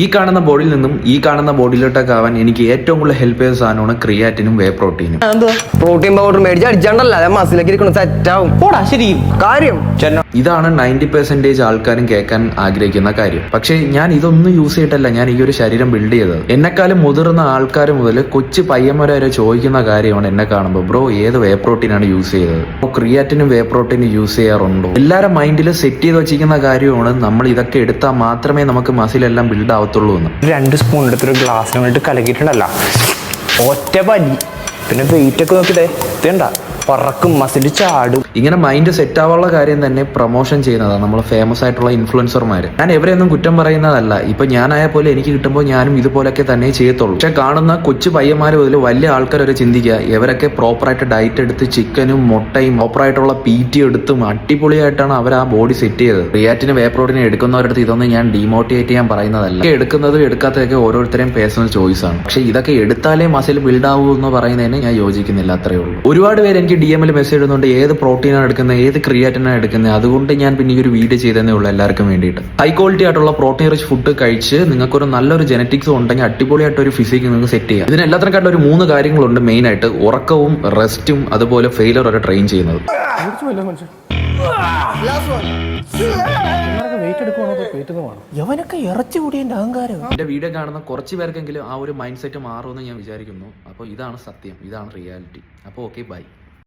ഈ കാണുന്ന ബോഡിയിൽ നിന്നും ഈ കാണുന്ന ബോഡിയിലോട്ടൊക്കെ ആവാൻ എനിക്ക് ഏറ്റവും കൂടുതൽ ഹെൽപ്പ് ചെയ്ത സാധനമാണ് ക്രിയാറ്റിനും വേ പ്രോട്ടീനും. പ്രോട്ടീൻ പൗഡർ മേടിച്ച് അടിച്ചാണ്ടല്ല അതെ മസിലേക്ക് ഇരിക്കണം സെറ്റ് ആവും. ശരി കാര്യം ഇതാണ് 90% ആൾക്കാരും കേൾക്കാൻ ആഗ്രഹിക്കുന്ന കാര്യം. പക്ഷേ ഞാൻ ഇതൊന്നും യൂസ് ചെയ്തിട്ടല്ല ഞാൻ ഈ ഒരു ശരീരം ബിൽഡ് ചെയ്തത്. എന്നെക്കാളും മുതിർന്ന ആൾക്കാർ മുതൽ കൊച്ചു പയ്യന്മാരെ വരെ ചോദിക്കുന്ന കാര്യമാണ് എന്നെ കാണുമ്പോൾ, ബ്രോ ഏത് വേ പ്രോട്ടീനാണ് യൂസ് ചെയ്തത്, അപ്പോൾ ക്രിയാറ്റിനും വേ പ്രോട്ടീനും യൂസ് ചെയ്യാറുണ്ടോ? എല്ലാവരും മൈൻഡിൽ സെറ്റ് ചെയ്ത് വെച്ചിരിക്കുന്ന കാര്യമാണ് നമ്മൾ ഇതൊക്കെ എടുത്താൽ മാത്രമേ നമുക്ക് മസിലെല്ലാം ബിൽഡ് ആവത്തുള്ളൂ എന്ന്. 2 സ്പൂൺ എടുത്തൊരു ഗ്ലാസ്സിന് വേണ്ടിയിട്ട് കലക്കിയിട്ടുണ്ടല്ല ഒറ്റ പനി. പിന്നെ വെയിറ്റ് ഒക്കെ നോക്കിട്ടേ ഇതേണ്ട പറക്കും മസിൽ ചാടും. ഇങ്ങനെ മൈൻഡ് സെറ്റ് ആവാനുള്ള കാര്യം തന്നെ പ്രൊമോഷൻ ചെയ്യുന്നതാണ് നമ്മൾ ഫേമസ് ആയിട്ടുള്ള ഇൻഫ്ലുവൻസർമാർ. ഞാൻ എവരെയൊന്നും കുറ്റം പറയുന്നതല്ല. ഇപ്പൊ ഞാനായ പോലെ എനിക്ക് കിട്ടുമ്പോൾ ഞാനും ഇതുപോലൊക്കെ തന്നെ ചെയ്യത്തുള്ളൂ. പക്ഷെ കാണുന്ന കൊച്ചു പയ്യന്മാർ മുതൽ വലിയ ആൾക്കാർ വരെ ചിന്തിക്കുക ഇവരൊക്കെ പ്രോപ്പറായിട്ട് ഡയറ്റ് എടുത്ത് ചിക്കനും മുട്ടയും പ്രോപ്പറായിട്ടുള്ള PT എടുത്തും അടിപൊളിയായിട്ടാണ് അവർ ആ ബോഡി സെറ്റ് ചെയ്തത്. ക്രിയാറ്റിന് വേ പ്രോട്ടീൻ എടുക്കുന്നവരടുത്ത് ഇതൊന്നും ഞാൻ ഡീമോട്ടിവേറ്റ് ചെയ്യാൻ പറയുന്നതല്ല. എടുക്കുന്നതും എടുക്കാത്തതൊക്കെ ഓരോരുത്തരെയും പേഴ്സണൽ ചോയ്സ് ആണ്. പക്ഷെ ഇതൊക്കെ എടുത്താലേ മസിൽ ബിൽഡ് ആവൂ എന്ന് പറയുന്നതിന് ഞാൻ യോജിക്കുന്നില്ല. അത്രേ ഉള്ളൂ. ഒരുപാട് പേര് എനിക്ക് DM മെസ്സേജ് ഇടുന്നുണ്ട് ഏത് പ്രോട്ടീനാണ് എടുക്കുന്നത്, ഏത് ക്രിയാറ്റിനാണ് എടുക്കുന്നത്. അതുകൊണ്ട് ഞാൻ പിന്നെ ഈ ഒരു വീഡിയോ ചെയ്തതേ ഉള്ളൂ എല്ലാവർക്കും വേണ്ടിയിട്ട്. ഹൈ ക്വാളിറ്റി ആയിട്ടുള്ള പ്രോട്ടീൻ റിച്ച് ഫുഡ് കഴിച്ച് നിങ്ങൾക്കൊരു നല്ലൊരു ജനറ്റിക്സ് ഉണ്ടെങ്കിൽ അടിപൊളിയായിട്ട് ഒരു ഫിസിക് നിങ്ങൾക്ക് സെറ്റ് ചെയ്യാം. ഇതിനെല്ലാത്തിനും കണ്ട ഒരു 3 കാര്യങ്ങളുണ്ട് മെയിൻ ആയിട്ട്: ഉറക്കവും റെസ്റ്റും അതുപോലെ ഫെയിലർ വരെ ട്രെയിൻ ചെയ്യുന്നത്. എന്റെ വീഡിയോ കാണുന്ന കുറച്ച് പേർക്കെങ്കിലും ആ ഒരു മൈൻഡ് സെറ്റ് മാറുമെന്ന് ഞാൻ വിചാരിക്കുന്നു. അപ്പോൾ ഇതാണ് സത്യം, ഇതാണ് റിയാലിറ്റി. അപ്പോൾ ഓക്കെ, ബൈ.